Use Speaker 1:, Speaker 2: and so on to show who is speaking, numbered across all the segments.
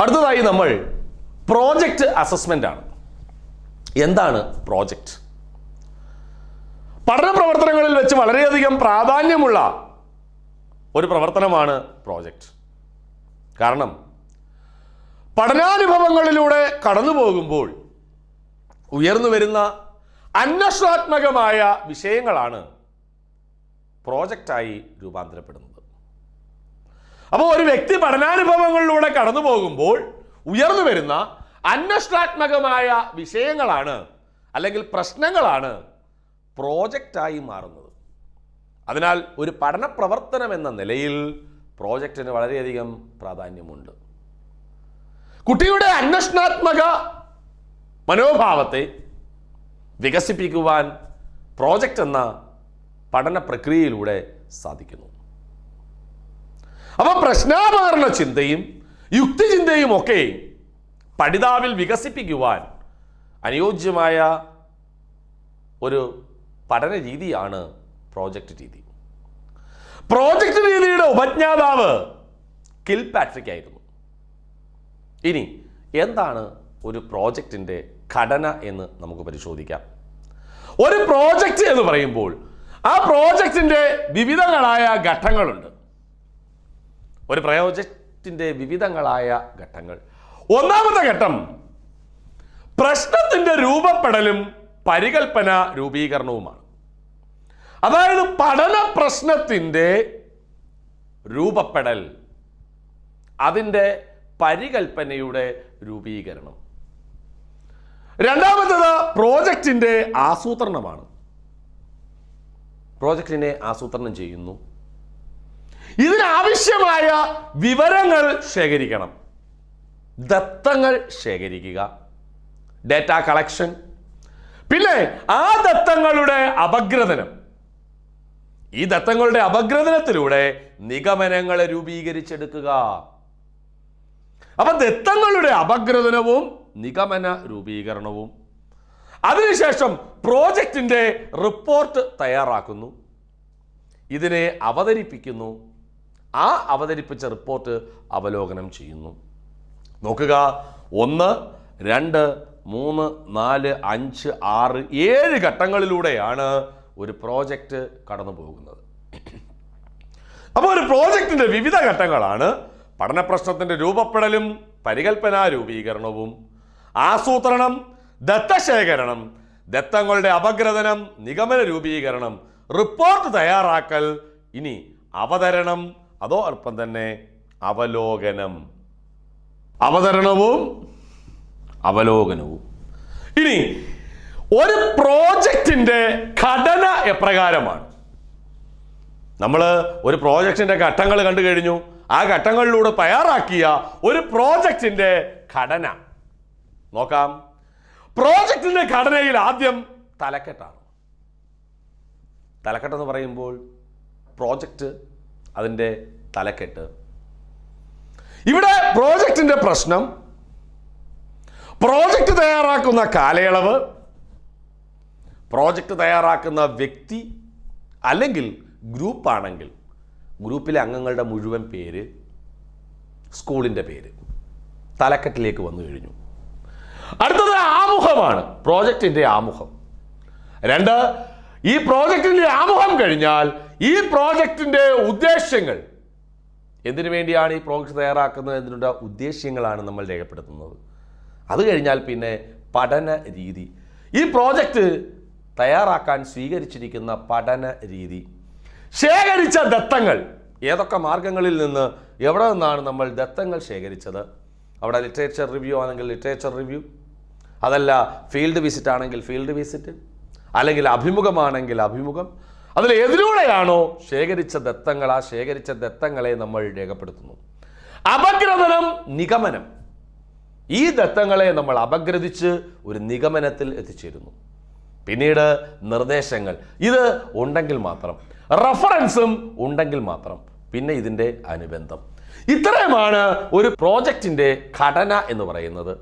Speaker 1: അടുത്തതായി നമ്മൾ project assessment ആണ്. എന്താണ് പ്രോജക്റ്റ്? പഠന പ്രവർത്തനങ്ങളിൽ വെച്ച് വളരെയധികം പ്രാധാന്യമുള്ള ഒരു പ്രവർത്തനമാണ് പ്രോജക്റ്റ്. കാരണം പഠനാനുഭവങ്ങളിലൂടെ കടന്നു പോകുമ്പോൾ ഉയർന്നു വരുന്ന അന്വേഷണാത്മകമായ വിഷയങ്ങളാണ് പ്രോജക്റ്റായി രൂപാന്തരപ്പെടുന്നത്. അപ്പോൾ ഒരു വ്യക്തി പഠനാനുഭവങ്ങളിലൂടെ കടന്നു പോകുമ്പോൾ ഉയർന്നു വരുന്ന അന്വേഷണാത്മകമായ വിഷയങ്ങളാണ് അല്ലെങ്കിൽ പ്രശ്നങ്ങളാണ് പ്രോജക്റ്റായി മാറുന്നത്. അതിനാൽ ഒരു പഠന പ്രവർത്തനം എന്ന നിലയിൽ പ്രോജക്റ്റിന് വളരെയധികം പ്രാധാന്യമുണ്ട്. കുട്ടിയുടെ അന്വേഷണാത്മക മനോഭാവത്തെ വികസിപ്പിക്കുവാൻ പ്രോജക്റ്റ് എന്ന പഠന പ്രക്രിയയിലൂടെ സാധിക്കുന്നു. അപ്പോൾ പ്രശ്നാപകരണ ചിന്തയും യുക്തിചിന്തയും ഒക്കെ പഠിതാവിൽ വികസിപ്പിക്കുവാൻ അനുയോജ്യമായ ഒരു പഠന രീതിയാണ് പ്രോജക്റ്റ് രീതി. പ്രോജക്റ്റ് രീതിയുടെ ഉപജ്ഞാതാവ് കിൽപാട്രിക് ആയിരുന്നു. ഇനി എന്താണ് ഒരു പ്രോജക്റ്റിൻ്റെ ഘടന എന്ന് നമുക്ക് പരിശോധിക്കാം. ഒരു പ്രോജക്റ്റ് എന്ന് പറയുമ്പോൾ ആ പ്രോജക്റ്റിൻ്റെ വിവിധങ്ങളായ ഘട്ടങ്ങളുണ്ട്. ഒരു പ്രോജക്റ്റിൻ്റെ വിവിധങ്ങളായ ഘട്ടങ്ങൾ. ഒന്നാമത്തെ ഘട്ടം പ്രശ്നത്തിൻ്റെ രൂപപ്പെടലും പരികൽപ്പന രൂപീകരണവുമാണ്. അതായത് പഠന പ്രശ്നത്തിൻ്റെ രൂപപ്പെടൽ, അതിൻ്റെ പരികൽപ്പനയുടെ രൂപീകരണം. രണ്ടാമത്തേത് പ്രോജക്റ്റിൻ്റെ ആസൂത്രണമാണ്. പ്രോജക്റ്റിനെ ആസൂത്രണം ചെയ്യുന്നു. ഇതിനാവശ്യമായ വിവരങ്ങൾ ശേഖരിക്കണം, ദത്തങ്ങൾ ശേഖരിക്കുക, ഡേറ്റ കളക്ഷൻ, പിന്നെ ആ ദത്തങ്ങളുടെ അപഗ്രഥനം. ഈ ദത്തങ്ങളുടെ അപഗ്രഥനത്തിലൂടെ നിഗമനങ്ങളെ രൂപീകരിച്ചെടുക്കുക. അപ്പൊ ദത്തങ്ങളുടെ അപഗ്രഥനവും നിഗമന രൂപീകരണവും. അതിനുശേഷം പ്രോജക്റ്റിന്റെ റിപ്പോർട്ട് തയ്യാറാക്കുന്നു, ഇതിനെ അവതരിപ്പിക്കുന്നു, ആ അവതരിപ്പിച്ച റിപ്പോർട്ട് അവലോകനം ചെയ്യുന്നു. നോക്കുക, 1, 2, 3, 4, 5, 6, 7 ഘട്ടങ്ങളിലൂടെയാണ് ഒരു പ്രോജക്റ്റ് കടന്നു പോകുന്നത്. അപ്പോൾ ഒരു പ്രോജക്റ്റിന്റെ വിവിധ ഘട്ടങ്ങളാണ് പഠന പ്രശ്നത്തിന്റെ രൂപപ്പെടലും പരികൽപ്പന രൂപീകരണവും, ആസൂത്രണം, ദത്തശേഖരണം, ദത്തങ്ങളുടെ അപഗ്രഥനം, നിഗമന രൂപീകരണം, റിപ്പോർട്ട് തയ്യാറാക്കൽ, ഇനി അവതരണം, അതോടൊപ്പം തന്നെ അവലോകനം. അവതരണവും അവലോകനവും. ഇനി ഒരു പ്രോജക്റ്റിന്റെ ഘടന എപ്രകാരമാണ്? നമ്മൾ ഒരു പ്രോജക്റ്റിന്റെ ഘട്ടങ്ങൾ കണ്ടു കഴിഞ്ഞു. ആ ഘട്ടങ്ങളിലൂടെ തയ്യാറാക്കിയ ഒരു പ്രോജക്റ്റിന്റെ ഘടന നോക്കാം. പ്രോജക്റ്റിന്റെ ഘടനയിൽ ആദ്യം തലക്കെട്ടാണ്. തലക്കെട്ടെന്ന് പറയുമ്പോൾ പ്രോജക്റ്റ്, അതിൻ്റെ തലക്കെട്ട്. ഇവിടെ പ്രോജക്റ്റിന്റെ പ്രശ്നം, പ്രോജക്റ്റ് തയ്യാറാക്കുന്ന കാലയളവ്, പ്രോജക്റ്റ് തയ്യാറാക്കുന്ന വ്യക്തി അല്ലെങ്കിൽ ഗ്രൂപ്പാണെങ്കിൽ ഗ്രൂപ്പിലെ അംഗങ്ങളുടെ മുഴുവൻ പേര്, സ്കൂളിൻ്റെ പേര് തലക്കെട്ടിലേക്ക് വന്നു കഴിഞ്ഞു. അടുത്തത് ആമുഖമാണ്, പ്രോജക്റ്റിൻ്റെ ആമുഖം. 2, ഈ പ്രോജക്റ്റിൻ്റെ ആമുഖം കഴിഞ്ഞാൽ ഈ പ്രോജക്റ്റിൻ്റെ ഉദ്ദേശ്യങ്ങൾ, എന്തിനു വേണ്ടിയാണ് ഈ പ്രോജക്റ്റ് തയ്യാറാക്കുന്നത് എന്നതിനുള്ള ഉദ്ദേശ്യങ്ങളാണ് നമ്മൾ രേഖപ്പെടുത്തുന്നത്. അത് കഴിഞ്ഞാൽ പിന്നെ പഠന രീതി, ഈ പ്രോജക്റ്റ് തയ്യാറാക്കാൻ സ്വീകരിച്ചിരിക്കുന്ന പഠന രീതി, ശേഖരിച്ച ദത്തങ്ങൾ, ഏതൊക്കെ മാർഗങ്ങളിൽ നിന്ന്, എവിടെ നിന്നാണ് നമ്മൾ ദത്തങ്ങൾ ശേഖരിച്ചത്. അവിടെ ലിറ്ററേച്ചർ റിവ്യൂ ആണെങ്കിൽ ലിറ്ററേച്ചർ റിവ്യൂ, അതല്ല ഫീൽഡ് വിസിറ്റ് ആണെങ്കിൽ ഫീൽഡ് വിസിറ്റ്, അല്ലെങ്കിൽ അഭിമുഖമാണെങ്കിൽ അഭിമുഖം. അതിൽ ഏതിലൂടെയാണോ ശേഖരിച്ച ദത്തങ്ങൾ, ആ ശേഖരിച്ച ദത്തങ്ങളെ നമ്മൾ രേഖപ്പെടുത്തുന്നു. അപഗ്രഥനം, നിഗമനം. ഈ ദത്തങ്ങളെ നമ്മൾ അപഗ്രഥിച്ച് ഒരു നിഗമനത്തിൽ എത്തിച്ചേരുന്നു. പിന്നീട് നിർദ്ദേശങ്ങൾ, ഇത് ഉണ്ടെങ്കിൽ മാത്രം, റഫറൻസും ഉണ്ടെങ്കിൽ മാത്രം, പിന്നെ ഇതിൻ്റെ അനുബന്ധം. ഇത്രയുമാണ് ഒരു പ്രോജക്റ്റിൻ്റെ ഘടന എന്ന് പറയുന്നത്.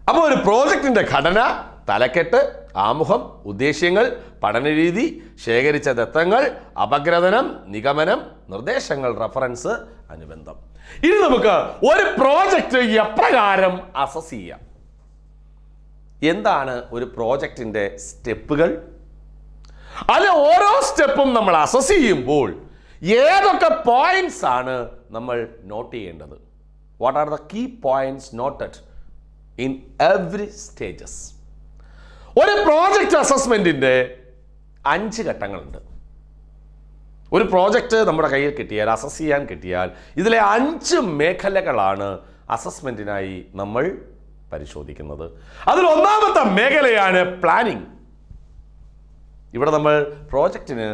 Speaker 1: അപ്പോൾ ഒരു പ്രോജക്റ്റിൻ്റെ ഘടന: തലക്കെട്ട്, ആമുഖം, ഉദ്ദേശ്യങ്ങൾ, പഠനരീതി, ശേഖരിച്ച ദത്തങ്ങൾ, അപഗ്രഥനം, നിഗമനം, നിർദ്ദേശങ്ങൾ, റഫറൻസ്, അനുബന്ധം. ഇനി നമുക്ക് ഒരു പ്രോജക്റ്റ് എപ്രകാരം അസസ് ചെയ്യാം, എന്താണ് ഒരു പ്രോജക്റ്റിന്റെ സ്റ്റെപ്പുകൾ, അല്ല ഓരോ സ്റ്റെപ്പും നമ്മൾ അസസ് ചെയ്യുമ്പോൾ ഏതൊക്കെ പോയിന്റ്സ് ആണ് നമ്മൾ നോട്ട് ചെയ്യേണ്ടത്, what are the key points noted in every stages. ഒരു പ്രോജക്റ്റ് അസസ്മെന്റിന്റെ 5 ഘട്ടങ്ങളുണ്ട്. ഒരു പ്രോജക്റ്റ് നമ്മുടെ കയ്യിൽ കിട്ടിയാൽ, അസസ് ചെയ്യാൻ കിട്ടിയാൽ, ഇതിലെ 5 മേഖലകളാണ് അസസ്മെന്റിനായി നമ്മൾ പരിശോധിക്കുന്നത്. അതിൽ ഒന്നാമത്തെ മേഖലയാണ് പ്ലാനിങ്. ഇവിടെ നമ്മൾ പ്രോജക്റ്റിന്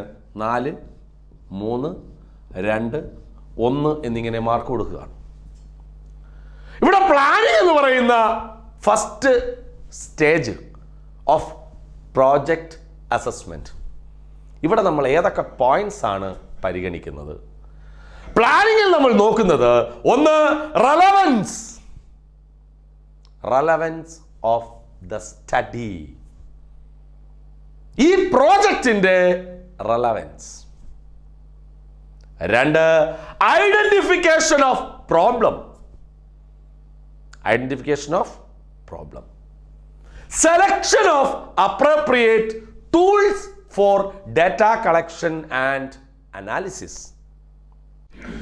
Speaker 1: 4, 3, 2, 1 എന്നിങ്ങനെ മാർക്ക് കൊടുക്കുകയാണ്. ഇവിടെ പ്ലാനിങ് എന്ന് പറയുന്ന first stage of project assessment. ഇവിടെ നമ്മൾ ഏതൊക്കെ പോയിന്റ്സ് ആണ് പരിഗണിക്കുന്നത്? പ്ലാനിങ്ങിൽ നമ്മൾ നോക്കുന്നത് ഒന്ന് റെലവൻസ് ഓഫ് ദ സ്റ്റഡി. ഈ പ്രോജക്റ്റിന്റെ relevance. 2, identification of problem. Selection of appropriate tools for data collection and analysis.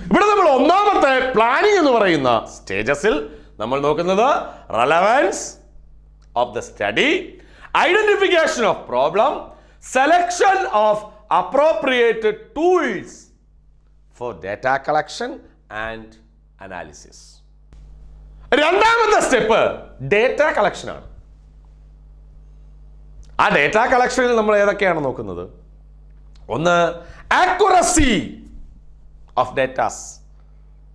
Speaker 1: ഇവിടെ നമ്മൾ ഒന്നാമത്തെ പ്ലാനിംഗ് എന്ന് പറയുന്ന സ്റ്റേജസിൽ നമ്മൾ നോക്കുന്നത് relevance of the study, identification of problem, selection of appropriate tools for data collection and analysis. രണ്ടാമത്തെ സ്റ്റെപ്പ് ഡേറ്റ കളക്ഷൻ ആണ്. ആ ഡേറ്റ കളക്ഷനിൽ നമ്മൾ ഏതൊക്കെയാണ് നോക്കുന്നത്? ഒന്ന് ആക്യുറസി ഓഫ്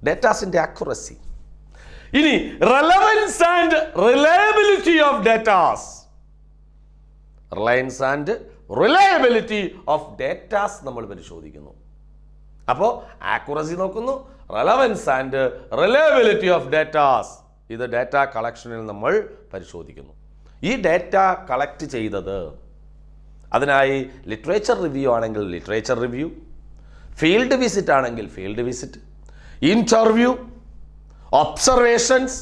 Speaker 1: ഡേറ്റാസിന്റെ ആക്യുറസി. ഇനി relevance and reliability of datas നമ്മൾ പരിശോധിക്കുന്നു. അപ്പോൾ ആക്യുറസി നോക്കുന്നു, relevance and reliability of datas, ഇത് ഡേറ്റ കളക്ഷനിൽ നമ്മൾ പരിശോധിക്കുന്നു. ഈ ഡേറ്റ കളക്ട് ചെയ്തത്, അതിനായി ലിറ്ററേച്ചർ റിവ്യൂ ആണെങ്കിൽ ലിറ്ററേച്ചർ റിവ്യൂ, ഫീൽഡ് വിസിറ്റ് ആണെങ്കിൽ field visit, interview, observations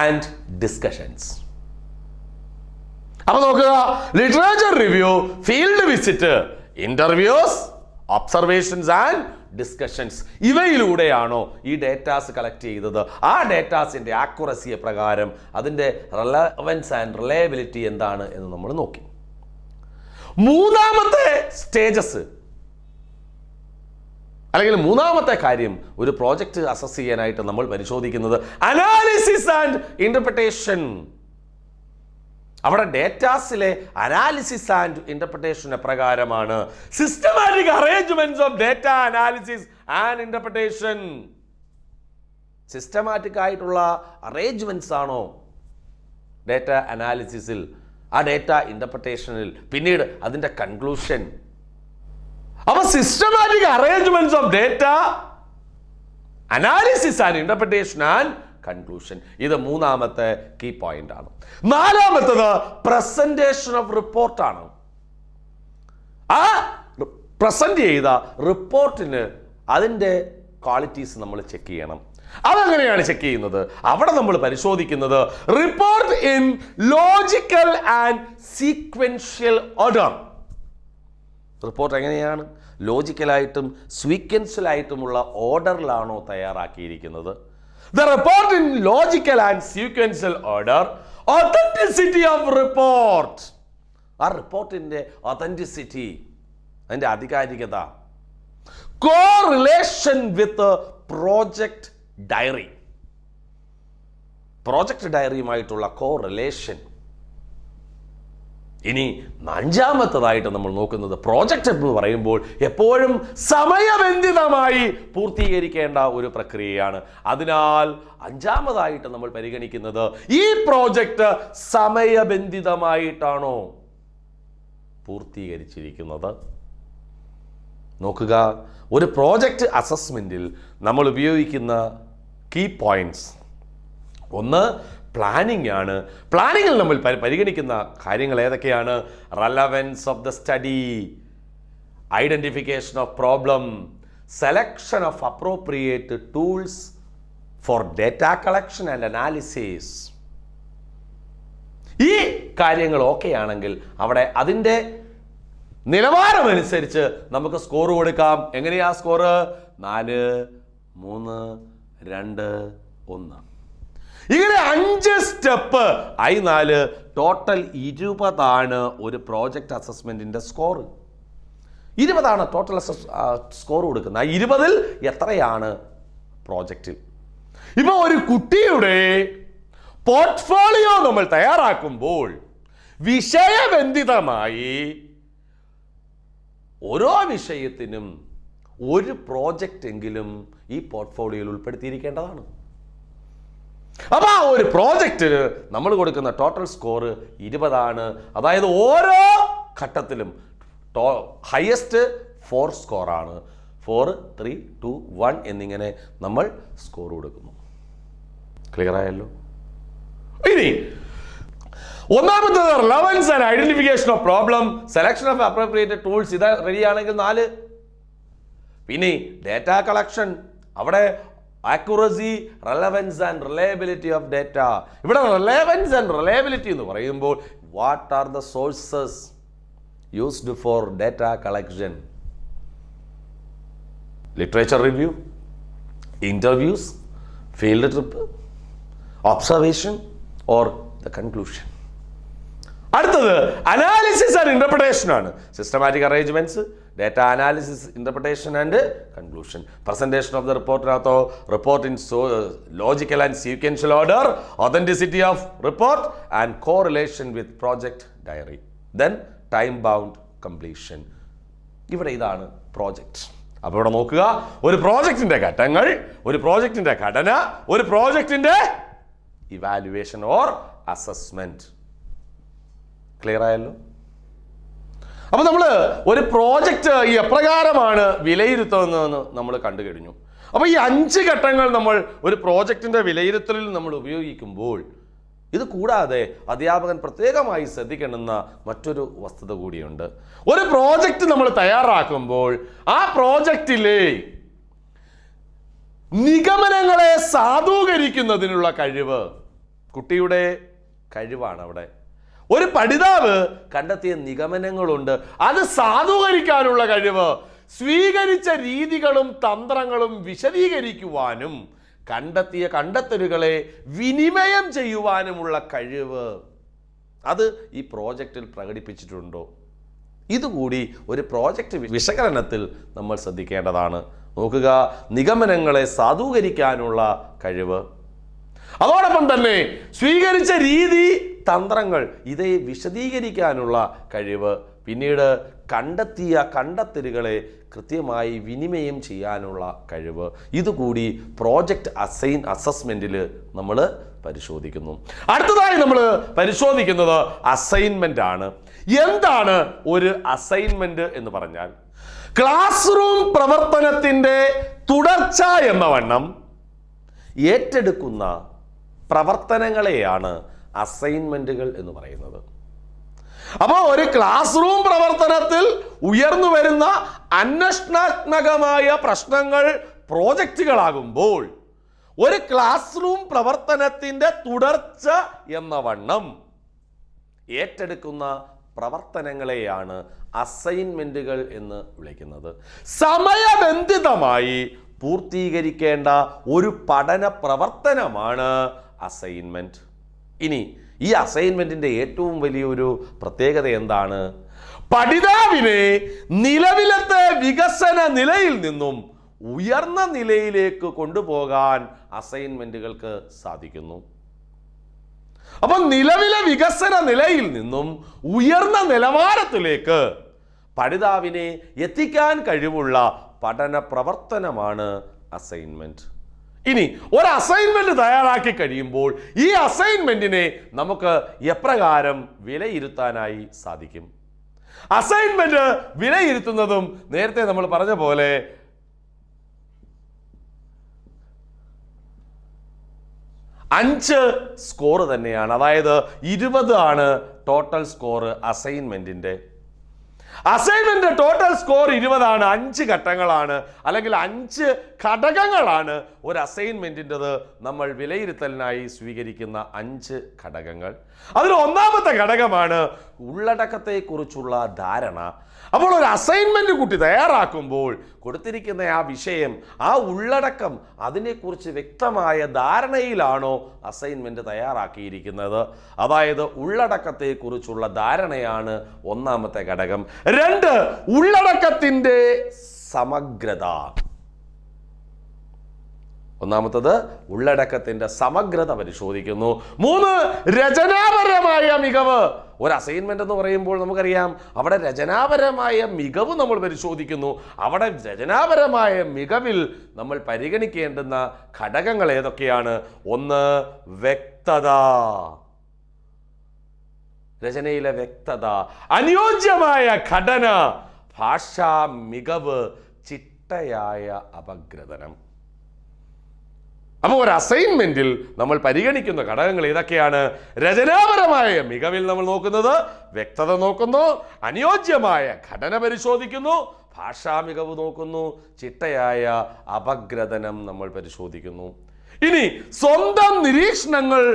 Speaker 1: and discussions. അപ്പൊ നോക്കുക, literature review, field visit, interviews, observations and discussions, ഇവയിലൂടെയാണോ ഈ ഡേറ്റാസ് കളക്ട് ചെയ്തത്? ആ ഡേറ്റാസിന്റെ ആക്യുറസിയെ പ്രകാരം അതിന്റെ റെലവൻസ് ആൻഡ് റിലയബിലിറ്റി എന്താണ് എന്ന് നമ്മൾ നോക്കി. മൂന്നാമത്തെ സ്റ്റേജസ് അല്ലെങ്കിൽ മൂന്നാമത്തെ കാര്യം, ഒരു പ്രോജക്റ്റ് അസസ് ചെയ്യാനായിട്ട് നമ്മൾ പരിശോധിക്കുന്നത് അനാലിസിസ് ആൻഡ് ഇന്റർപ്രിട്ടേഷൻ. അവിടെ ഡേറ്റാസിലെ അനാലിസിസ് ആൻഡ് ഇന്റർപ്രിട്ടേഷൻ എപ്രകാരമാണ്? Systematic arrangements of data analysis and interpretation. Systematic ആയിട്ടുള്ള അറേഞ്ച്മെന്റ്സ് ആണോ ഡേറ്റ അനാലിസിസിൽ, ആ ഡേറ്റ ഇന്റർപ്രിട്ടേഷനിൽ, പിന്നീട് അതിന്റെ കൺക്ലൂഷൻ. അപ്പൊ systematic arrangements of data analysis and interpretation and conclusion, ഇത് മൂന്നാമത്തെ കീ പോയിന്റ് ആണ്. നാലാമത്തത് പ്രസന്റേഷൻ ഓഫ് റിപ്പോർട്ടാണ്. ആ പ്രസന്റ് ചെയ്ത റിപ്പോർട്ടിന് അതിൻ്റെ ക്വാളിറ്റീസ് നമ്മൾ ചെക്ക് ചെയ്യണം. അതെങ്ങനെയാണ് ചെക്ക് ചെയ്യുന്നത്? അവിടെ നമ്മൾ പരിശോധിക്കുന്നത് report in logical and sequential order. Report എങ്ങനെയാണ്? ലോജിക്കലായിട്ടും സീക്വൻഷ്യലായിട്ടുമുള്ള ഓർഡറിലാണോ തയ്യാറാക്കിയിരിക്കുന്നത്? The report in logical and sequential order, authenticity of report. ആ റിപ്പോർട്ടിന്റെ ഒതന്റിസിറ്റി, അതിന്റെ ആധികാരികത. Correlation with project diary, project ഡയറിയുമായിട്ടുള്ള കോറിലേഷൻ. ഇനി അഞ്ചാമത്തതായിട്ട് നമ്മൾ നോക്കുന്നത്, പ്രോജക്റ്റ് എന്ന് പറയുമ്പോൾ എപ്പോഴും സമയബന്ധിതമായി പൂർത്തീകരിക്കേണ്ട ഒരു പ്രക്രിയയാണ്. അതിനാൽ അഞ്ചാമതായിട്ട് നമ്മൾ പരിഗണിക്കുന്നത് ഈ പ്രോജക്റ്റ് സമയബന്ധിതമായിട്ടാണോ പൂർത്തീകരിച്ചിരിക്കുന്നത്? നോക്കുക, ഒരു പ്രോജക്റ്റ് അസസ്മെന്റിൽ നമ്മൾ ഉപയോഗിക്കുന്ന കീ പോയിന്റ്സ്, ഒന്ന് പ്ലാനിംഗ് ആണ്. പ്ലാനിങ്ങിൽ നമ്മൾ പരിഗണിക്കുന്ന കാര്യങ്ങൾ ഏതൊക്കെയാണ്? Relevance of the study, identification of problem, selection of appropriate tools four data collection and analysis. ഈ കാര്യങ്ങൾ ഓക്കെ ആണെങ്കിൽ അവിടെ അതിൻ്റെ നിലവാരമനുസരിച്ച് നമുക്ക് സ്കോർ കൊടുക്കാം. എങ്ങനെയാ സ്കോറ്? 4, 3, 2, 1. ഇങ്ങനെ 5 സ്റ്റെപ്പ് ആയി. 4 ടോട്ടൽ 20 ഒരു പ്രോജക്റ്റ് അസസ്മെന്റിന്റെ സ്കോർ. 20 ടോട്ടൽ സ്കോർ കൊടുക്കുന്നത്. ആ 20-ൽ എത്രയാണ് പ്രോജക്റ്റിൽ? ഇപ്പൊ ഒരു കുട്ടിയുടെ പോർട്ട്ഫോളിയോ നമ്മൾ തയ്യാറാക്കുമ്പോൾ വിഷയബന്ധിതമായി ഓരോ വിഷയത്തിനും ഒരു പ്രോജക്റ്റ് എങ്കിലും ഈ പോർട്ട്ഫോളിയോയിൽ ഉൾപ്പെടുത്തിയിരിക്കേണ്ടതാണ്. അപ്പൊ ആ ഒരു പ്രോജക്റ്റിന് നമ്മൾ കൊടുക്കുന്ന ടോട്ടൽ സ്കോർ 20. അതായത് ഓരോ ഘട്ടത്തിലും ഹയസ്റ്റ് 4 സ്കോറാണ്. 4, 3, 2, 1 എന്നിങ്ങനെ നമ്മൾ സ്കോർ കൊടുക്കുന്നു. ക്ലിയർ ആയല്ലോ? ഇനി ഒന്നാമത്തേത് relevance and identification of problem, selection of appropriate tools. ഇത് റെഡിയാണെങ്കിൽ 4. പിന്നെ ഡേറ്റ കളക്ഷൻ, അവിടെ accuracy, relevance and reliability of data. ഇവിടെ റിലവൻസ് ആൻഡ് റിലയബിലിറ്റി എന്ന് പറയുമ്പോൾ what are the sources used for data collection? Literature review, interviews, field trip, observation or the conclusion. അടുത്തത് analysis and interpretation ആണ്. Systematic arrangements, data analysis, interpretation and conclusion. Presentation of the റിപ്പോർട്ടിനകത്തോ report in logical and sequential order, authenticity of report and correlation with project diary. Then time bound completion. ഇവിടെ ഇതാണ് project. അപ്പോൾ ഇവിടെ നോക്കുക, ഒരു പ്രോജക്റ്റിന്റെ ഘട്ടങ്ങൾ, ഒരു പ്രോജക്റ്റിന്റെ ഘടന, ഒരു പ്രോജക്റ്റിന്റെ ഇവാലുവേഷൻ ഓർ അസസ്മെന്റ്. ക്ലിയർ ആയല്ലോ? അപ്പൊ നമ്മൾ ഒരു പ്രോജക്റ്റ് എപ്രകാരമാണ് വിലയിരുത്തുന്നതെന്ന് നമ്മൾ കണ്ടു കഴിഞ്ഞു. അപ്പൊ ഈ 5 ഘട്ടങ്ങൾ നമ്മൾ ഒരു പ്രോജക്റ്റിന്റെ വിലയിരുത്തലിൽ നമ്മൾ ഉപയോഗിക്കുമ്പോൾ ഇത് കൂടാതെ അധ്യാപകൻ പ്രത്യേകമായി ശ്രദ്ധിക്കേണ്ടുന്ന മറ്റൊരു വസ്തുത കൂടിയുണ്ട്. ഒരു പ്രോജക്റ്റ് നമ്മൾ തയ്യാറാക്കുമ്പോൾ ആ പ്രോജക്റ്റിലെ നിഗമനങ്ങളെ സാധൂകരിക്കുന്നതിനുള്ള കഴിവ് കുട്ടിയുടെ കഴിവാണ്. അവിടെ ഒരു പഠിതാവ് കണ്ടെത്തിയ നിഗമനങ്ങളുണ്ട്, അത് സാധൂകരിക്കാനുള്ള കഴിവ്, സ്വീകരിച്ച രീതികളും തന്ത്രങ്ങളും വിശദീകരിക്കുവാനും കണ്ടെത്തിയ കണ്ടെത്തലുകളെ വിനിമയം ചെയ്യുവാനുമുള്ള കഴിവ്, അത് ഈ പ്രോജക്റ്റിൽ പ്രകടിപ്പിച്ചിട്ടുണ്ടോ? ഇതുകൂടി ഒരു പ്രോജക്റ്റ് വിശകലനത്തിൽ നമ്മൾ ശ്രദ്ധിക്കേണ്ടതാണ്. നോക്കുക, നിഗമനങ്ങളെ സാധൂകരിക്കാനുള്ള കഴിവ്, അതോടൊപ്പം തന്നെ സ്വീകരിച്ച രീതി തന്ത്രങ്ങൾ ഇതേ വിശദീകരിക്കാനുള്ള കഴിവ്, പിന്നീട് കണ്ടെത്തിയ കണ്ടെത്തലുകളെ കൃത്യമായി വിനിമയം ചെയ്യാനുള്ള കഴിവ്. ഇതുകൂടി പ്രോജക്റ്റ് അസസ്മെന്റിൽ നമ്മൾ പരിശോധിക്കുന്നു. അടുത്തതായി നമ്മൾ പരിശോധിക്കുന്നത് അസൈൻമെന്റ് ആണ്. എന്താണ് ഒരു അസൈൻമെന്റ് എന്ന് പറഞ്ഞാൽ? ക്ലാസ് റൂം പ്രവർത്തനത്തിന്റെ തുടർച്ച എന്ന വണ്ണം ഏറ്റെടുക്കുന്ന പ്രവർത്തനങ്ങളെയാണ് അസൈൻമെന്റുകൾ എന്ന് പറയുന്നത്. അപ്പോൾ ഒരു ക്ലാസ് റൂം പ്രവർത്തനത്തിൽ ഉയർന്നു വരുന്ന അന്വേഷണാത്മകമായ പ്രശ്നങ്ങൾ പ്രോജക്റ്റുകളാകുമ്പോൾ ഒരു ക്ലാസ് റൂം പ്രവർത്തനത്തിന്റെ തുടർച്ച എന്ന വണ്ണം ഏറ്റെടുക്കുന്ന പ്രവർത്തനങ്ങളെയാണ് അസൈൻമെന്റുകൾ എന്ന് വിളിക്കുന്നത്. സമയബന്ധിതമായി പൂർത്തീകരിക്കേണ്ട ഒരു പഠന പ്രവർത്തനമാണ് അസൈൻമെന്റ്. ഇനി ഈ അസൈൻമെന്റിന്റെ ഏറ്റവും വലിയൊരു പ്രത്യേകത എന്താണ്? പഠിതാവിനെ നിലവിലത്തെ വികസന നിലയിൽ നിന്നും ഉയർന്ന നിലയിലേക്ക് കൊണ്ടുപോകാൻ അസൈൻമെന്റുകൾക്ക് സാധിക്കുന്നു. അപ്പം നിലവിലെ വികസന നിലയിൽ നിന്നും ഉയർന്ന നിലവാരത്തിലേക്ക് പഠിതാവിനെ എത്തിക്കാൻ കഴിവുള്ള പഠന പ്രവർത്തനമാണ് അസൈൻമെന്റ്. ഇനി ഒരു അസൈൻമെന്റ് തയ്യാറാക്കി കഴിയുമ്പോൾ ഈ അസൈൻമെന്റിനെ നമുക്ക് എപ്രകാരം വിലയിരുത്താനായി സാധിക്കും? അസൈൻമെന്റ് വിലയിരുത്തുന്നതും നേരത്തെ നമ്മൾ പറഞ്ഞ പോലെ അഞ്ച് സ്കോർ തന്നെയാണ്. അതായത് 20 ആണ് ടോട്ടൽ സ്കോർ അസൈൻമെന്റിന്റെ. അസൈൻമെന്റ് ടോട്ടൽ സ്കോർ 20 5 ഘട്ടങ്ങളാണ്, അല്ലെങ്കിൽ 5 ഘടകങ്ങളാണ് ഒരു അസൈൻമെന്റിൻ്റെത് നമ്മൾ വിലയിരുത്തലിനായി സ്വീകരിക്കുന്ന 5 ഘടകങ്ങൾ. അതിൽ ഒന്നാമത്തെ ഘടകമാണ് ഉള്ളടക്കത്തെക്കുറിച്ചുള്ള ധാരണ. അപ്പോൾ ഒരു അസൈൻമെന്റ് കുട്ടി തയ്യാറാക്കുമ്പോൾ കൊടുത്തിരിക്കുന്ന ആ വിഷയം, ആ ഉള്ളടക്കം, അതിനെക്കുറിച്ച് വ്യക്തമായ ധാരണയിലാണോ അസൈൻമെന്റ് തയ്യാറാക്കിയിരിക്കുന്നത്? അതായത് ഉള്ളടക്കത്തെക്കുറിച്ചുള്ള ധാരണയാണ് ഒന്നാമത്തെ ഘടകം. 2, ഉള്ളടക്കത്തിൻ്റെ സമഗ്രത. ഒന്നാമത്തത് ഉള്ളടക്കത്തിന്റെ സമഗ്രത പരിശോധിക്കുന്നു. 3, രചനാപരമായ മികവ്. ഒരു അസൈൻമെന്റ് എന്ന് പറയുമ്പോൾ നമുക്കറിയാം, അവിടെ രചനാപരമായ മികവ് നമ്മൾ പരിശോധിക്കുന്നു. അവിടെ രചനാപരമായ മികവിൽ നമ്മൾ പരിഗണിക്കേണ്ടുന്ന ഘടകങ്ങൾ ഏതൊക്കെയാണ്? 1, വ്യക്തത. രചനയിലെ വ്യക്തത, അനുയോജ്യമായ ഘടന, ഭാഷാ മികവ്, ചിട്ടയായ അപഗ്രഥനം. അപ്പോൾ ഒരു അസൈൻമെന്റിൽ നമ്മൾ പരിഗണിക്കുന്ന ഘടകങ്ങൾ ഏതൊക്കെയാണ്? രചനാപരമായ മികവിൽ നമ്മൾ നോക്കുന്നത്, വ്യക്തത നോക്കുന്നു, അനുയോജ്യമായ ഘടന പരിശോധിക്കുന്നു, ഭാഷാ മികവ് നോക്കുന്നു, ചിട്ടയായ അപഗ്രഥനം നമ്മൾ പരിശോധിക്കുന്നു. ഇനി സ്വന്തം നിരീക്ഷണങ്ങൾ,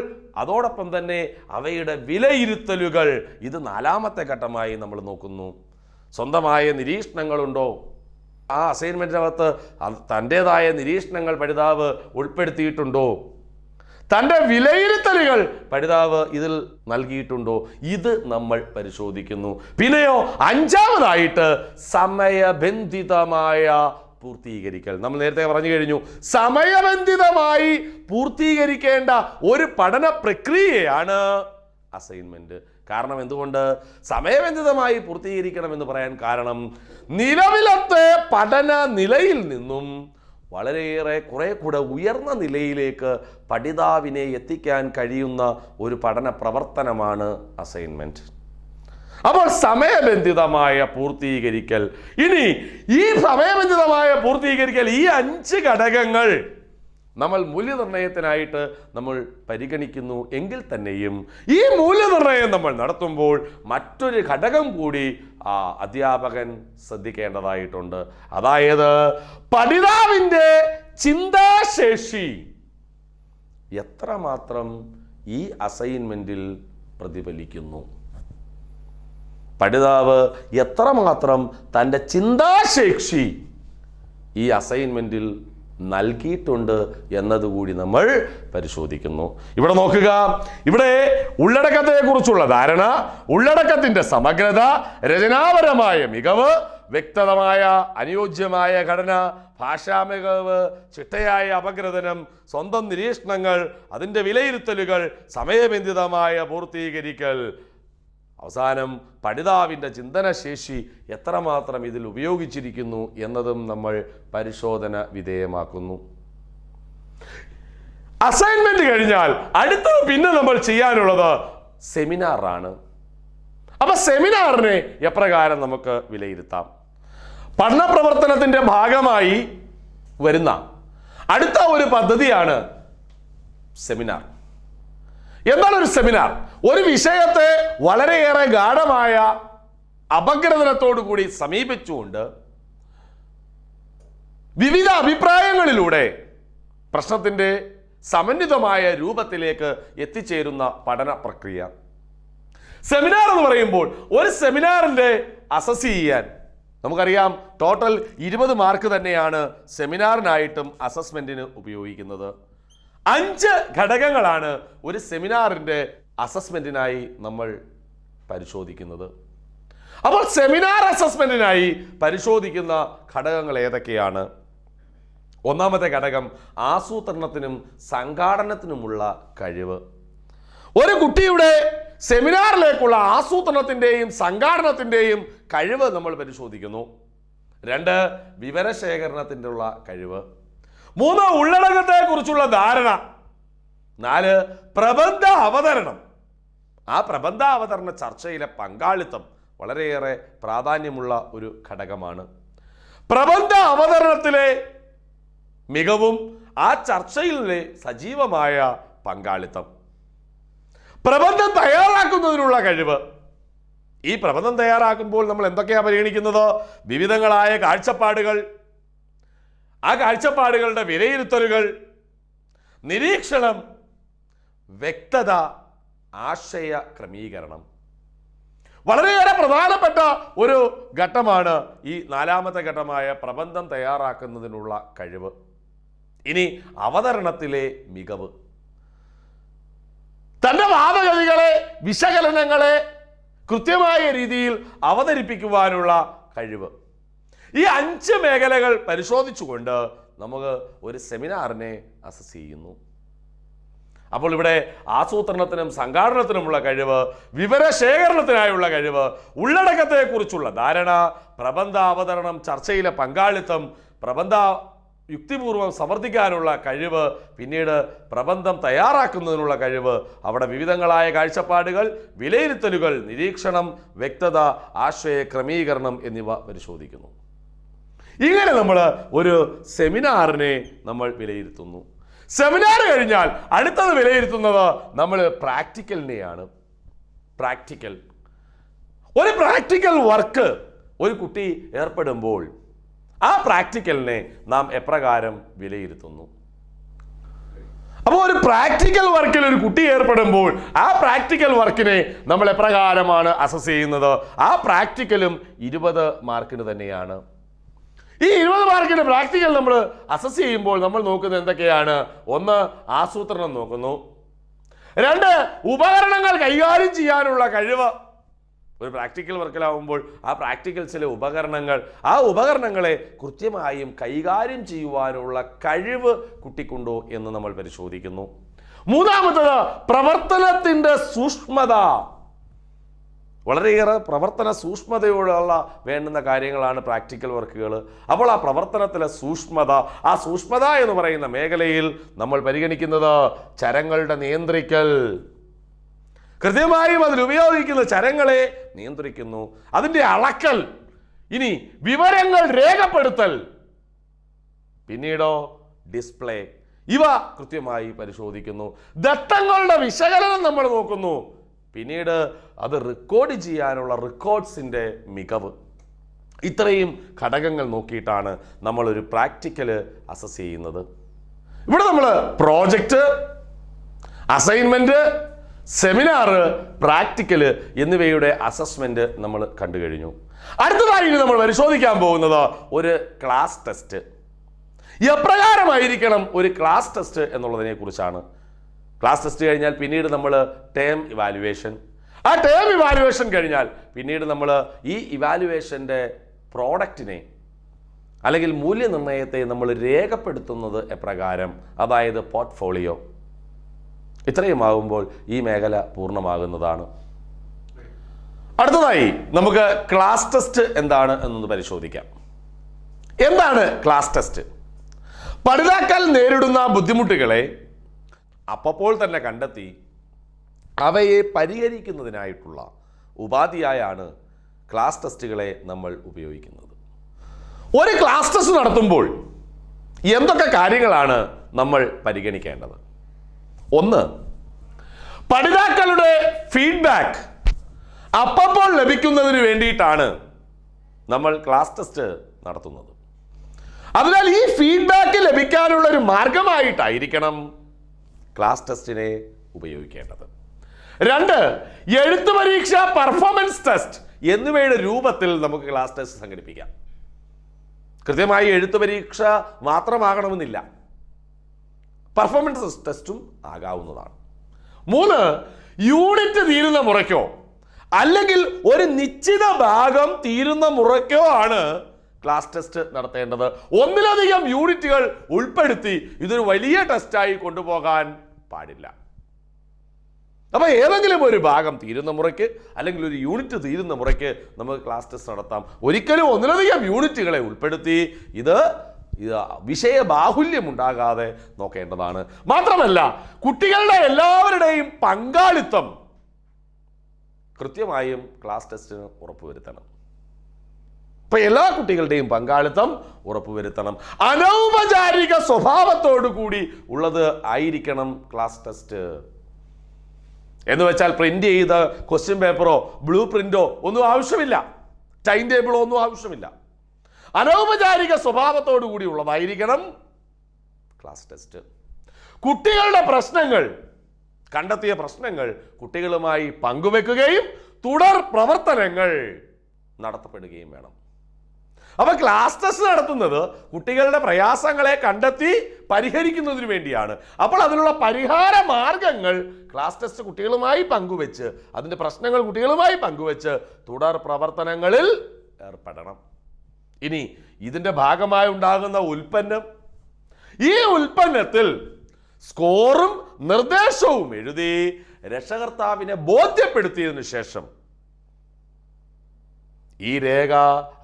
Speaker 1: അതോടൊപ്പം തന്നെ അവയുടെ വിലയിരുത്തലുകൾ, ഇത് 4ാമത്തെ ഘട്ടമായി നമ്മൾ നോക്കുന്നു. സ്വന്തമായ നിരീക്ഷണങ്ങളുണ്ടോ? ആ അസൈൻമെന്റിനകത്ത് തൻ്റെതായ നിരീക്ഷണങ്ങൾ പഠിതാവ് ഉൾപ്പെടുത്തിയിട്ടുണ്ടോ? തൻ്റെ വിലയിരുത്തലുകൾ പഠിതാവ് ഇതിൽ നൽകിയിട്ടുണ്ടോ? ഇത് നമ്മൾ പരിശോധിക്കുന്നു. പിന്നെയോ 5ാമതായിട്ട് സമയബന്ധിതമായ പൂർത്തീകരിക്കൽ. നമ്മൾ നേരത്തെ പറഞ്ഞു കഴിഞ്ഞു, സമയബന്ധിതമായി പൂർത്തീകരിക്കേണ്ട ഒരു പഠന പ്രക്രിയയാണ് അസൈൻമെന്റ്. കാരണം എന്തുകൊണ്ട് സമയബന്ധിതമായി പൂർത്തീകരിക്കണമെന്ന് പറയാൻ കാരണം, നിലവിലത്തെ പഠന നിലയിൽ നിന്നും വളരെയേറെ കുറെ കൂടെ ഉയർന്ന നിലയിലേക്ക് പഠിതാവിനെ എത്തിക്കാൻ കഴിയുന്ന ഒരു പഠന പ്രവർത്തനമാണ് അസൈൻമെന്റ്. അപ്പോൾ സമയബന്ധിതമായ പൂർത്തീകരിക്കൽ. ഇനി ഈ സമയബന്ധിതമായ പൂർത്തീകരിക്കൽ, ഈ 5 ഘടകങ്ങൾ നമ്മൾ മൂല്യനിർണ്ണയത്തിനായിട്ട് നമ്മൾ പരിഗണിക്കുന്നു എങ്കിൽ തന്നെയും ഈ മൂല്യനിർണ്ണയം നമ്മൾ നടത്തുമ്പോൾ മറ്റൊരു ഘടകം കൂടി അധ്യാപകൻ ശ്രദ്ധിക്കേണ്ടതായിട്ടുണ്ട്. അതായത് പഠിതാവിൻ്റെ ചിന്താശേഷി എത്രമാത്രം ഈ അസൈൻമെന്റിൽ പ്രതിഫലിക്കുന്നു. പഠിതാവ് എത്രമാത്രം തൻ്റെ ചിന്താശേഷി ഈ അസൈൻമെന്റിൽ നൽകിയിട്ടുണ്ട് എന്നതുകൂടി നമ്മൾ പരിശോധിക്കുന്നു. ഇവിടെ നോക്കുക, ഇവിടെ ഉള്ളടക്കത്തെക്കുറിച്ചുള്ള ധാരണ, ഉള്ളടക്കത്തിന്റെ സമഗ്രത, രചനാപരമായ മികവ്, വ്യക്തമായ അനുയോജ്യമായ ഘടന, ഭാഷാ മികവ്, ചിട്ടയായ അപഗ്രഥനം, സ്വന്തം നിരീക്ഷണങ്ങൾ, അതിൻ്റെ വിലയിരുത്തലുകൾ, സമയബന്ധിതമായ പൂർത്തീകരിക്കൽ, അവസാനം പഠിതാവിൻ്റെ ചിന്തനശേഷി എത്രമാത്രം ഇതിൽ ഉപയോഗിച്ചിരിക്കുന്നു എന്നതും നമ്മൾ പരിശോധന വിധേയമാക്കുന്നു. അസൈൻമെന്റ് കഴിഞ്ഞാൽ അടുത്തത് പിന്നെ നമ്മൾ ചെയ്യാനുള്ളത് സെമിനാറാണ്. അപ്പൊ സെമിനാറിനെ എപ്രകാരം നമുക്ക് വിലയിരുത്താം? പഠന പ്രവർത്തനത്തിന്റെ ഭാഗമായി വരുന്ന അടുത്ത ഒരു പദ്ധതിയാണ് സെമിനാർ. എന്താണ് ഒരു സെമിനാർ? ഒരു വിഷയത്തെ വളരെയേറെ ഗാഢമായ അപഗ്രഥനത്തോടു കൂടി സമീപിച്ചുകൊണ്ട് വിവിധ അഭിപ്രായങ്ങളിലൂടെ പ്രശ്നത്തിൻ്റെ സമന്വിതമായ രൂപത്തിലേക്ക് എത്തിച്ചേരുന്ന പഠന പ്രക്രിയ. സെമിനാർ എന്ന് പറയുമ്പോൾ ഒരു സെമിനാറിൻ്റെ അസസ് ചെയ്യാൻ നമുക്കറിയാം, ടോട്ടൽ 20 മാർക്ക് തന്നെയാണ് സെമിനാറിനായിട്ടും അസസ്മെന്റിന് ഉപയോഗിക്കുന്നത്. 5 ഘടകങ്ങളാണ് ഒരു സെമിനാറിൻ്റെ അസസ്മെന്റിനായി നമ്മൾ പരിശോധിക്കുന്നത്. അപ്പോൾ സെമിനാർ അസസ്മെന്റിനായി പരിശോധിക്കുന്ന ഘടകങ്ങൾ ഏതൊക്കെയാണ്? ഒന്നാമത്തെ ഘടകം ആസൂത്രണത്തിനും സംഘാടനത്തിനുമുള്ള കഴിവ്. ഒരു കുട്ടിയുടെ സെമിനാറിലേക്കുള്ള ആസൂത്രണത്തിൻ്റെയും സംഘാടനത്തിൻ്റെയും കഴിവ് നമ്മൾ പരിശോധിക്കുന്നു. 2, വിവരശേഖരണത്തിൻ്റെ ഉള്ള കഴിവ്. 3, ഉള്ളടക്കത്തെക്കുറിച്ചുള്ള ധാരണ. 4, പ്രബന്ധ അവതരണം. ആ പ്രബന്ധ അവതരണ ചർച്ചയിലെ പങ്കാളിത്തം വളരെയേറെ പ്രാധാന്യമുള്ള ഒരു ഘടകമാണ്. പ്രബന്ധ അവതരണത്തിലെ മികവും ആ ചർച്ചയിലെ സജീവമായ പങ്കാളിത്തം. പ്രബന്ധം തയ്യാറാക്കുന്നതിനുള്ള കഴിവ്. ഈ പ്രബന്ധം തയ്യാറാക്കുമ്പോൾ നമ്മൾ എന്തൊക്കെയാണ് പരിഗണിക്കുന്നത്? വിവിധങ്ങളായ കാഴ്ചപ്പാടുകൾ, ആ കാഴ്ചപ്പാടുകളുടെ വിലയിരുത്തലുകൾ, നിരീക്ഷണം, വ്യക്തത, ആശയ ക്രമീകരണം. വളരെയേറെ പ്രധാനപ്പെട്ട ഒരു ഘട്ടമാണ് ഈ 4ാമത്തെ ഘട്ടമായ പ്രബന്ധം തയ്യാറാക്കുന്നതിനുള്ള കഴിവ്. ഇനി അവതരണത്തിലെ മികവ്, തൻ്റെ വാദഗതികളെ, വിശകലനങ്ങളെ കൃത്യമായ രീതിയിൽ അവതരിപ്പിക്കുവാനുള്ള കഴിവ്. ഈ 5 മേഖലകൾ പരിശോധിച്ചുകൊണ്ട് നമുക്ക് ഒരു സെമിനാറിനെ അസസ് ചെയ്യുന്നു. അപ്പോൾ ഇവിടെ ആസൂത്രണത്തിനും സംഘാടനത്തിനുമുള്ള കഴിവ്, വിവരശേഖരണത്തിനായുള്ള കഴിവ്, ഉള്ളടക്കത്തെക്കുറിച്ചുള്ള ധാരണ, പ്രബന്ധ അവതരണം, ചർച്ചയിലെ പങ്കാളിത്തം, പ്രബന്ധ യുക്തിപൂർവ്വം സമർത്ഥിക്കാനുള്ള കഴിവ്, പിന്നീട് പ്രബന്ധം തയ്യാറാക്കുന്നതിനുള്ള കഴിവ്, അവിടെ വിവിധങ്ങളായ കാഴ്ചപ്പാടുകൾ, വിലയിരുത്തലുകൾ, നിരീക്ഷണം, വ്യക്തത, ആശയ ക്രമീകരണം എന്നിവ പരിശോധിക്കുന്നു. ഇങ്ങനെ നമ്മൾ ഒരു സെമിനാറിനെ നമ്മൾ വിലയിരുത്തുന്നു. സെമിനാർ കഴിഞ്ഞാൽ അടുത്തത് വിലയിരുത്തുന്നത് നമ്മൾ പ്രാക്ടിക്കലിനെയാണ്. ഒരു പ്രാക്ടിക്കൽ വർക്ക് ഒരു കുട്ടി ഏർപ്പെടുമ്പോൾ ആ പ്രാക്ടിക്കലിനെ നാം എപ്രകാരം വിലയിരുത്തുന്നു? അപ്പോൾ ഒരു പ്രാക്ടിക്കൽ വർക്കിൽ ഒരു കുട്ടി ഏർപ്പെടുമ്പോൾ ആ പ്രാക്ടിക്കൽ വർക്കിനെ നമ്മൾ എപ്രകാരമാണ് അസസ് ചെയ്യുന്നത്? ആ പ്രാക്ടിക്കലും 20 മാർക്കിന് തന്നെയാണ്. ഈ 20 മാർക്കിന്റെ പ്രാക്ടിക്കൽ നമ്മൾ അസസ് ചെയ്യുമ്പോൾ നമ്മൾ നോക്കുന്നത് എന്തൊക്കെയാണ്? 1, ആസൂത്രണം നോക്കുന്നു. 2, ഉപകരണങ്ങൾ കൈകാര്യം ചെയ്യാനുള്ള കഴിവ്. ഒരു പ്രാക്ടിക്കൽ വർക്കിലാവുമ്പോൾ ആ പ്രാക്ടിക്കൽസിലെ ആ ഉപകരണങ്ങളെ കൃത്യമായും കൈകാര്യം ചെയ്യുവാനുള്ള കഴിവ് കുട്ടിക്കുണ്ടോ എന്ന് നമ്മൾ പരിശോധിക്കുന്നു. 3ാമത്തത് പ്രവർത്തനത്തിൻ്റെ സൂക്ഷ്മത. വളരെയേറെ പ്രവർത്തന സൂക്ഷ്മതയോടുള്ള വേണ്ടുന്ന കാര്യങ്ങളാണ് പ്രാക്ടിക്കൽ വർക്കുകൾ. അപ്പോൾ ആ പ്രവർത്തനത്തിലെ ആ സൂക്ഷ്മത എന്ന് പറയുന്ന മേഖലയിൽ നമ്മൾ പരിഗണിക്കുന്നത് ചരങ്ങളുടെ നിയന്ത്രിക്കൽ. കൃത്യമായും അതിൽ ഉപയോഗിക്കുന്ന ചരങ്ങളെ നിയന്ത്രിക്കുന്നു, അതിൻ്റെ അളക്കൽ, ഇനി വിവരങ്ങൾ രേഖപ്പെടുത്തൽ, പിന്നീടോ ഡിസ്പ്ലേ, ഇവ കൃത്യമായി പരിശോധിക്കുന്നു. ദത്തങ്ങളുടെ വിശകലനം നമ്മൾ നോക്കുന്നു, പിന്നീട് അത് റെക്കോർഡ് ചെയ്യാനുള്ള റെക്കോർഡ്സിൻ്റെ മികവ്. ഇത്രയും ഘടകങ്ങൾ നോക്കിയിട്ടാണ് നമ്മളൊരു പ്രാക്ടിക്കൽ അസസ് ചെയ്യുന്നത്. ഇവിടെ നമ്മൾ പ്രോജക്റ്റ്, അസൈൻമെന്റ്, സെമിനാർ, പ്രാക്ടിക്കൽ എന്നിവയുടെ അസസ്മെന്റ് നമ്മൾ കണ്ടു കഴിഞ്ഞു. അടുത്തതായി നമ്മൾ പരിശോധിക്കാൻ പോകുന്നത് ഒരു ക്ലാസ് ടെസ്റ്റ്. എപ്രകാരമായിരിക്കണം ഒരു ക്ലാസ് ടെസ്റ്റ് എന്നുള്ളതിനെ കുറിച്ചാണ്. ക്ലാസ് ടെസ്റ്റ് കഴിഞ്ഞാൽ പിന്നീട് നമ്മൾ ടേം ഇവാലുവേഷൻ, ആ ടേം ഇവാലുവേഷൻ കഴിഞ്ഞാൽ പിന്നീട് നമ്മൾ ഈ ഇവാലുവേഷൻ്റെ പ്രോഡക്റ്റിനെ അല്ലെങ്കിൽ മൂല്യനിർണ്ണയത്തെ നമ്മൾ രേഖപ്പെടുത്തുന്നത് എപ്രകാരം, അതായത് പോർട്ട്ഫോളിയോ. ഇത്രയുമാകുമ്പോൾ ഈ മേഖല പൂർണ്ണമാകുന്നതാണ്. അടുത്തതായി നമുക്ക് ക്ലാസ് ടെസ്റ്റ് എന്താണ് എന്നൊന്ന് പരിശോധിക്കാം. എന്താണ് ക്ലാസ് ടെസ്റ്റ്? പഠിതാക്കൾ നേരിടുന്ന ബുദ്ധിമുട്ടുകളെ അപ്പോൾ തന്നെ കണ്ടെത്തി അവയെ പരിഹരിക്കുന്നതിനായിട്ടുള്ള ഉപാധിയായാണ് ക്ലാസ് ടെസ്റ്റുകളെ നമ്മൾ ഉപയോഗിക്കുന്നത്. ഒരു ക്ലാസ് ടെസ്റ്റ് നടത്തുമ്പോൾ എന്തൊക്കെ കാര്യങ്ങളാണ് നമ്മൾ പരിഗണിക്കേണ്ടത്? 1, പഠിതാക്കളുടെ ഫീഡ്ബാക്ക് അപ്പോൾ ലഭിക്കുന്നതിന് വേണ്ടിയിട്ടാണ് നമ്മൾ ക്ലാസ് ടെസ്റ്റ് നടത്തുന്നത്. അതിനാൽ ഈ ഫീഡ്ബാക്ക് ലഭിക്കാനുള്ള ഒരു മാർഗമായിട്ടായിരിക്കണം ക്ലാസ് ടെസ്റ്റിനെ ഉപയോഗിക്കേണ്ടത്. 2, എഴുത്തു പരീക്ഷ, പെർഫോമൻസ് ടെസ്റ്റ് എന്നിവയുടെ രൂപത്തിൽ നമുക്ക് ക്ലാസ് ടെസ്റ്റ് സംഘടിപ്പിക്കാം. കൃത്യമായി എഴുത്തു പരീക്ഷ മാത്രമാകണമെന്നില്ല, പെർഫോമൻസ് ടെസ്റ്റും ആകാവുന്നതാണ്. 3, യൂണിറ്റ് തീരുന്ന മുറയ്ക്കോ അല്ലെങ്കിൽ ഒരു നിശ്ചിത ഭാഗം തീരുന്ന മുറയ്ക്കോ ആണ് ക്ലാസ് ടെസ്റ്റ് നടത്തേണ്ടത്. ഒന്നിലധികം യൂണിറ്റുകൾ ഉൾപ്പെടുത്തി ഇതൊരു വലിയ ടെസ്റ്റായി കൊണ്ടുപോകാൻ പാടില്ല. അപ്പോൾ ഏതെങ്കിലും ഒരു ഭാഗം തീരുന്ന മുറയ്ക്ക് അല്ലെങ്കിൽ ഒരു യൂണിറ്റ് തീരുന്ന മുറയ്ക്ക് നമുക്ക് ക്ലാസ് ടെസ്റ്റ് നടത്താം. ഒരിക്കലും ഒന്നിലധികം യൂണിറ്റുകളെ ഉൾപ്പെടുത്തി ഇത് വിഷയബാഹുല്യം ഉണ്ടാകാതെ നോക്കേണ്ടതാണ്. മാത്രമല്ല കുട്ടികളുടെ എല്ലാവരുടെയും പങ്കാളിത്തം കൃത്യമായും ക്ലാസ് ടെസ്റ്റിന് ഉറപ്പുവരുത്തണം. ഇപ്പൊ എല്ലാ കുട്ടികളുടെയും പങ്കാളിത്തം ഉറപ്പുവരുത്തണം. അനൗപചാരിക സ്വഭാവത്തോടു കൂടി ഉള്ളത് ആയിരിക്കണം ക്ലാസ് ടെസ്റ്റ്. എന്ന് വെച്ചാൽ പ്രിന്റ് ചെയ്ത ക്വസ്റ്റ്യൻ പേപ്പറോ ബ്ലൂ പ്രിന്റോ ഒന്നും ആവശ്യമില്ല, ടൈം ടേബിളോ ഒന്നും ആവശ്യമില്ല. അനൗപചാരിക സ്വഭാവത്തോടു കൂടിയുള്ളതായിരിക്കണം ക്ലാസ് ടെസ്റ്റ്. കുട്ടികളുടെ പ്രശ്നങ്ങൾ, കണ്ടെത്തിയ പ്രശ്നങ്ങൾ കുട്ടികളുമായി പങ്കുവെക്കുകയും തുടർ പ്രവർത്തനങ്ങൾ നടത്തപ്പെടുകയും വേണം. അപ്പൊ ക്ലാസ് ടെസ്റ്റ് നടത്തുന്നത് കുട്ടികളുടെ പ്രയാസങ്ങളെ കണ്ടെത്തി പരിഹരിക്കുന്നതിന് വേണ്ടിയാണ്. അപ്പോൾ അതിനുള്ള പരിഹാര മാർഗങ്ങൾ ക്ലാസ് ടെസ്റ്റ് കുട്ടികളുമായി പങ്കുവെച്ച്, അതിന്റെ പ്രശ്നങ്ങൾ കുട്ടികളുമായി പങ്കുവെച്ച് തുടർ പ്രവർത്തനങ്ങളിൽ ഏർപ്പെടണം. ഇനി ഇതിന്റെ ഭാഗമായി ഉണ്ടാകുന്ന ഉൽപ്പന്നം, ഈ ഉൽപ്പന്നത്തിൽ സ്കോറും നിർദ്ദേശവും എഴുതി രക്ഷകർത്താവിനെ ബോധ്യപ്പെടുത്തിയതിനു ശേഷം ഈ രേഖ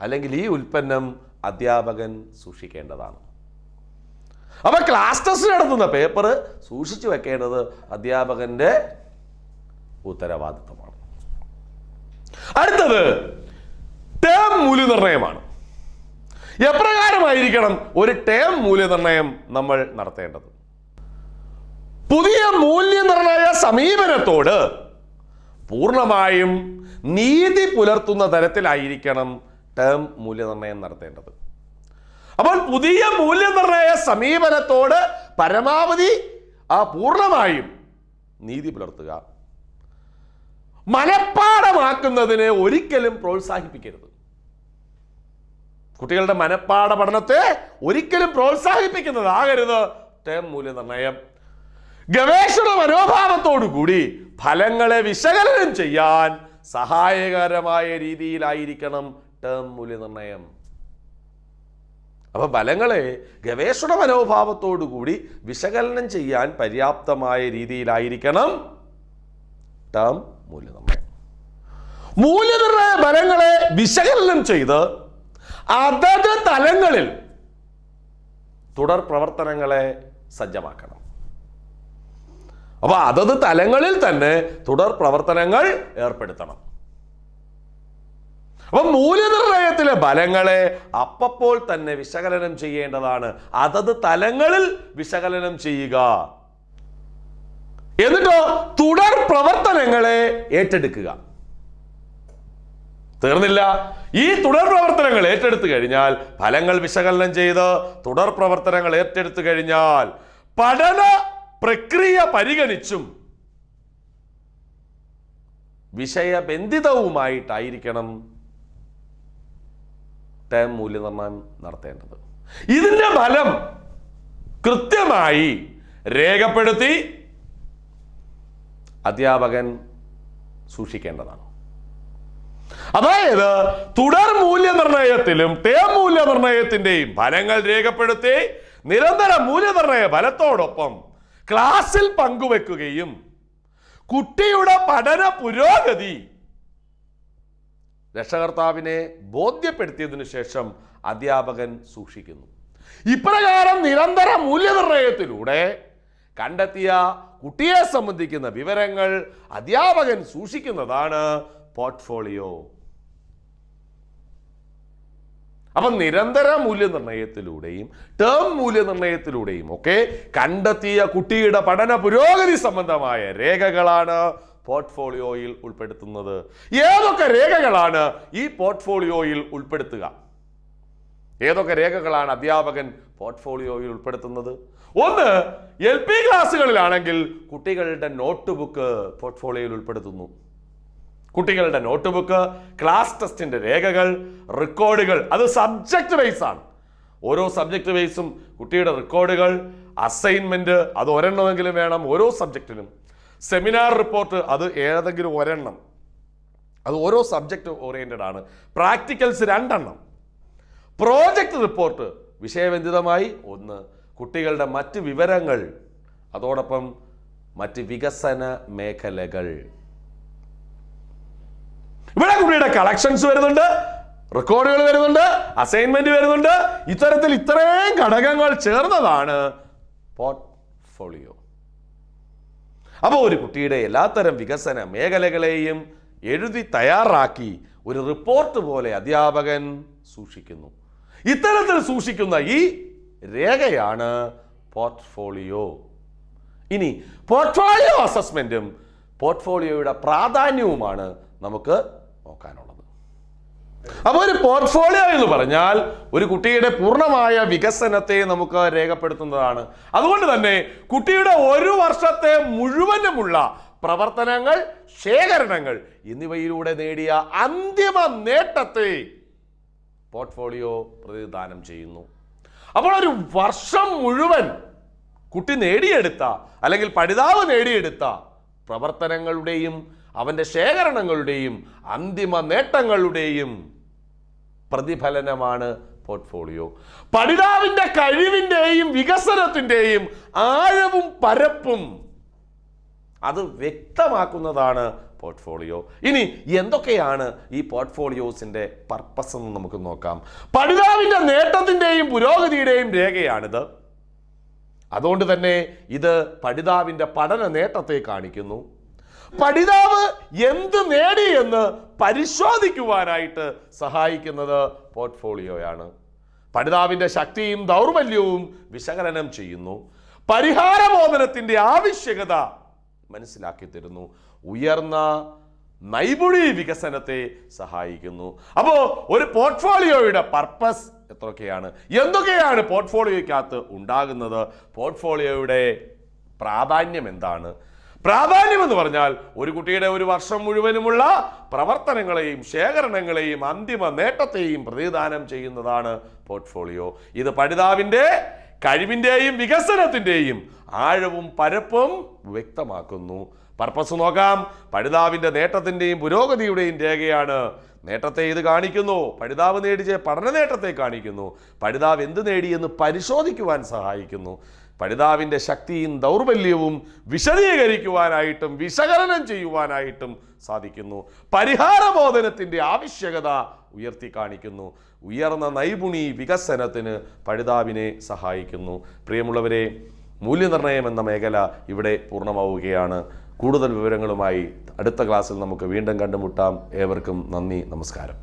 Speaker 1: അല്ലെങ്കിൽ ഈ ഉൽപ്പന്നം അധ്യാപകൻ സൂക്ഷിക്കേണ്ടതാണ്. അപ്പൊ ക്ലാസ് ടെസ്റ്റ് നടത്തുന്ന പേപ്പർ സൂക്ഷിച്ചു വെക്കേണ്ടത് അധ്യാപകന്റെ ഉത്തരവാദിത്തമാണ്. അടുത്തത് ടേം മൂല്യനിർണ്ണയമാണ്. എപ്രകാരമായിരിക്കണം ഒരു ടേം മൂല്യനിർണ്ണയം നമ്മൾ നടത്തേണ്ടത്? പുതിയ മൂല്യനിർണ്ണയ സമീപനത്തോട് പൂർണ്ണമായും നീതി പുലർത്തുന്ന തരത്തിലായിരിക്കണം ടേം മൂല്യനിർണ്ണയം നടത്തേണ്ടത്. അപ്പോൾ പുതിയ മൂല്യനിർണ്ണയ സമീപനത്തോട് പരമാവധി പൂർണ്ണമായും നീതി പുലർത്തുക. മനഃപ്പാഠമാക്കുന്നതിനെ ഒരിക്കലും പ്രോത്സാഹിപ്പിക്കരുത്. കുട്ടികളുടെ മനഃപ്പാഠ പഠനത്തെ ഒരിക്കലും പ്രോത്സാഹിപ്പിക്കുന്നതാകരുത് ടേം മൂല്യനിർണ്ണയം. ഗവേഷണ മനോഭാവത്തോടുകൂടി ഫലങ്ങളെ വിശകലനം ചെയ്യാൻ സഹായകരമായ രീതിയിലായിരിക്കണം ടേം മൂല്യനിർണ്ണയം. അപ്പൊ ഫലങ്ങളെ ഗവേഷണ മനോഭാവത്തോടുകൂടി വിശകലനം ചെയ്യാൻ പര്യാപ്തമായ രീതിയിലായിരിക്കണം ടേം മൂല്യനിർണ്ണയം. മൂല്യനിർണ്ണയ ഫലങ്ങളെ വിശകലനം ചെയ്ത് അതത് തലങ്ങളിൽ തുടർ പ്രവർത്തനങ്ങളെ സജ്ജമാക്കണം. അപ്പൊ അതത് തലങ്ങളിൽ തന്നെ തുടർ പ്രവർത്തനങ്ങൾ ഏർപ്പെടുത്തണം. അപ്പൊ മൂല്യനിർണ്ണയത്തിലെ ഫലങ്ങളെ അപ്പോൾ തന്നെ വിശകലനം ചെയ്യേണ്ടതാണ്. അതത് തലങ്ങളിൽ വിശകലനം ചെയ്യുക. എന്നിട്ടോ തുടർ പ്രവർത്തനങ്ങളെ ഏറ്റെടുക്കുക. തീർന്നില്ല. ഈ തുടർ പ്രവർത്തനങ്ങൾ ഏറ്റെടുത്തു കഴിഞ്ഞാൽ, ഫലങ്ങൾ വിശകലനം ചെയ്ത് തുടർ പ്രവർത്തനങ്ങൾ ഏറ്റെടുത്തു കഴിഞ്ഞാൽ പഠന പ്രക്രിയ പരിഗണിച്ചും വിഷയബന്ധിതവുമായിട്ടായിരിക്കണം ടേം മൂല്യനിർണ്ണയം നടത്തേണ്ടത്. ഇതിന്റെ ഫലം കൃത്യമായി രേഖപ്പെടുത്തി അധ്യാപകൻ സൂക്ഷിക്കേണ്ടതാണ്. അതായത് തുടർ മൂല്യനിർണ്ണയത്തിലും ടേം മൂല്യനിർണ്ണയത്തിന്റെയും ഫലങ്ങൾ രേഖപ്പെടുത്തി നിരന്തര മൂല്യനിർണ്ണയ ഫലത്തോടൊപ്പം ക്ലാസ്സിൽ പങ്കുവെക്കുകയും കുട്ടിയുടെ പഠന പുരോഗതി രക്ഷകർത്താവിനെ ബോധ്യപ്പെടുത്തിയതിനു ശേഷം അധ്യാപകൻ സൂക്ഷിക്കുന്നു. ഇപ്രകാരം നിരന്തര മൂല്യനിർണ്ണയത്തിലൂടെ കണ്ടെത്തിയ കുട്ടിയെ സംബന്ധിക്കുന്ന വിവരങ്ങൾ അധ്യാപകൻ സൂക്ഷിക്കുന്നതാണ് പോർട്ട്ഫോളിയോ. അപ്പം നിരന്തര മൂല്യനിർണ്ണയത്തിലൂടെയും ടേം മൂല്യനിർണ്ണയത്തിലൂടെയും ഒക്കെ കണ്ടെത്തിയ കുട്ടിയുടെ പഠന പുരോഗതി സംബന്ധമായ രേഖകളാണ് പോർട്ട്ഫോളിയോയിൽ ഉൾപ്പെടുത്തുന്നത്. ഏതൊക്കെ രേഖകളാണ് ഈ പോർട്ട്ഫോളിയോയിൽ ഉൾപ്പെടുത്തുക? ഏതൊക്കെ രേഖകളാണ് അധ്യാപകൻ പോർട്ട്ഫോളിയോയിൽ ഉൾപ്പെടുത്തുന്നത്? ഒന്ന്, LP ക്ലാസ്സുകളിലാണെങ്കിൽ കുട്ടികളുടെ നോട്ട് ബുക്ക് പോർട്ട്ഫോളിയോയിൽ ഉൾപ്പെടുത്തുന്നു. കുട്ടികളുടെ നോട്ട് ബുക്ക്, ക്ലാസ് ടെസ്റ്റിന്റെ രേഖകൾ, റെക്കോർഡുകൾ, അത് സബ്ജക്റ്റ് വൈസ് ആണ്. ഓരോ സബ്ജക്റ്റ് വൈസും കുട്ടിയുടെ റെക്കോർഡുകൾ, അസൈൻമെന്റ് അത് ഒരെണ്ണമെങ്കിലും വേണം ഓരോ സബ്ജക്റ്റിനും. സെമിനാർ റിപ്പോർട്ട് അത് ഏതെങ്കിലും ഒരെണ്ണം, അത് ഓരോ സബ്ജക്റ്റ് ഓറിയന്റഡ് ആണ്. പ്രാക്ടിക്കൽസ് 2 എണ്ണം. പ്രോജക്റ്റ് റിപ്പോർട്ട് വിഷയബന്ധിതമായി 1. കുട്ടികളുടെ മറ്റ് വിവരങ്ങൾ, അതോടൊപ്പം മറ്റ് വികസന മേഖലകൾ. ഇവിടെ കുട്ടിയുടെ കളക്ഷൻസ് വരുന്നുണ്ട്, റെക്കോർഡുകൾ വരുന്നുണ്ട്, അസൈൻമെന്റ് വരുന്നുണ്ട്. ഇത്തരത്തിൽ ഇത്രയും ഘടകങ്ങൾ ചേർന്നതാണ് പോർട്ട്ഫോളിയോ. അപ്പോൾ ഒരു കുട്ടിയുടെ എല്ലാത്തരം വികസന മേഖലകളെയും എഴുതി തയ്യാറാക്കി ഒരു റിപ്പോർട്ട് പോലെ അധ്യാപകൻ സൂക്ഷിക്കുന്നു. ഇത്തരത്തിൽ സൂക്ഷിക്കുന്ന ഈ രേഖയാണ് പോർട്ട്ഫോളിയോ. ഇനി പോർട്ട്ഫോളിയോ അസസ്മെന്റും പോർട്ട്ഫോളിയോയുടെ പ്രാധാന്യവുമാണ് നമുക്ക് നോക്കാനുള്ളത്. അപ്പോൾ ഒരു പോർട്ട്ഫോളിയോ എന്ന് പറഞ്ഞാൽ ഒരു കുട്ടിയുടെ പൂർണ്ണമായ വികസനത്തെ നമുക്ക് രേഖപ്പെടുത്തുന്നതാണ്. അതുകൊണ്ട് തന്നെ കുട്ടിയുടെ ഒരു വർഷത്തെ മുഴുവനുമുള്ള പ്രവർത്തനങ്ങൾ, ശേഖരണങ്ങൾ എന്നിവയിലൂടെ നേടിയ അന്തിമ നേട്ടത്തെ പോർട്ട്ഫോളിയോ പ്രതിനിധാനം ചെയ്യുന്നു. അപ്പോൾ ഒരു വർഷം മുഴുവൻ കുട്ടി നേടിയെടുത്ത അല്ലെങ്കിൽ പഠിതാവ് നേടിയെടുത്ത പ്രവർത്തനങ്ങളുടെയും അവൻ്റെ ശേഖരണങ്ങളുടെയും അന്തിമ നേട്ടങ്ങളുടെയും പ്രതിഫലനമാണ് പോർട്ട്ഫോളിയോ. പഠിതാവിൻ്റെ കഴിവിൻ്റെയും വികസനത്തിൻ്റെയും ആഴവും പരപ്പും അത് വ്യക്തമാക്കുന്നതാണ് പോർട്ട്ഫോളിയോ. ഇനി എന്തൊക്കെയാണ് ഈ പോർട്ട്ഫോളിയോസിൻ്റെ പർപ്പസ് എന്ന് നമുക്ക് നോക്കാം. പഠിതാവിൻ്റെ നേട്ടത്തിൻ്റെയും പുരോഗതിയുടെയും രേഖയാണിത്. അതുകൊണ്ട് തന്നെ ഇത് പഠിതാവിൻ്റെ പഠന നേട്ടത്തെ കാണിക്കുന്നു. പഠിതാവ് എന്ത് നേടി എന്ന് പരിശോധിക്കുവാനായിട്ട് സഹായിക്കുന്നത് പോർട്ട്ഫോളിയോയാണ്. പഠിതാവിൻ്റെ ശക്തിയും ദൗർബല്യവും വിശകലനം ചെയ്യുന്നു. പരിഹാരബോധനത്തിൻ്റെ ആവശ്യകത മനസ്സിലാക്കി തരുന്നു. ഉയർന്ന നൈപുണ്യ വികസനത്തെ സഹായിക്കുന്നു. അപ്പോൾ ഒരു പോർട്ട്ഫോളിയോയുടെ പർപ്പസ് എത്രയൊക്കെയാണ്, എന്തൊക്കെയാണ് പോർട്ട്ഫോളിയോയ്ക്കകത്ത് ഉണ്ടാകുന്നത്, പോർട്ട്ഫോളിയോയുടെ പ്രാധാന്യം എന്താണ്? പ്രാധാന്യം എന്ന് പറഞ്ഞാൽ ഒരു കുട്ടിയുടെ ഒരു വർഷം മുഴുവനുമുള്ള പ്രവർത്തനങ്ങളെയും ശേഖരണങ്ങളെയും അന്തിമ നേട്ടത്തെയും പ്രതിദാനം ചെയ്യുന്നതാണ് പോർട്ട്ഫോളിയോ. ഇത് പഠിതാവിൻ്റെ കഴിവിൻ്റെയും വികസനത്തിൻ്റെയും ആഴവും പരപ്പും വ്യക്തമാക്കുന്നു. പർപ്പസ് നോക്കാം. പഠിതാവിൻ്റെ നേട്ടത്തിൻ്റെയും പുരോഗതിയുടെയും രേഖയാണ്. നേട്ടത്തെ ഇത് കാണിക്കുന്നു. പഠിതാവ് നേടിയ പഠന നേട്ടത്തെ കാണിക്കുന്നു. പഠിതാവ് എന്ത് നേടിയെന്ന് പരിശോധിക്കുവാൻ സഹായിക്കുന്നു. പഠിതാവിൻ്റെ ശക്തിയും ദൗർബല്യവും വിശദീകരിക്കുവാനായിട്ടും വിശകലനം ചെയ്യുവാനായിട്ടും സാധിക്കുന്നു. പരിഹാരബോധനത്തിൻ്റെ ആവശ്യകത ഉയർത്തി കാണിക്കുന്നു. ഉയർന്ന നൈപുണി വികസനത്തിന് പഠിതാവിനെ സഹായിക്കുന്നു. പ്രിയമുള്ളവരെ, മൂല്യനിർണ്ണയം എന്ന മേഖല ഇവിടെ പൂർണ്ണമാവുകയാണ്. കൂടുതൽ വിവരങ്ങളുമായി അടുത്ത ക്ലാസ്സിൽ നമുക്ക് വീണ്ടും കണ്ടുമുട്ടാം. ഏവർക്കും നന്ദി, നമസ്കാരം.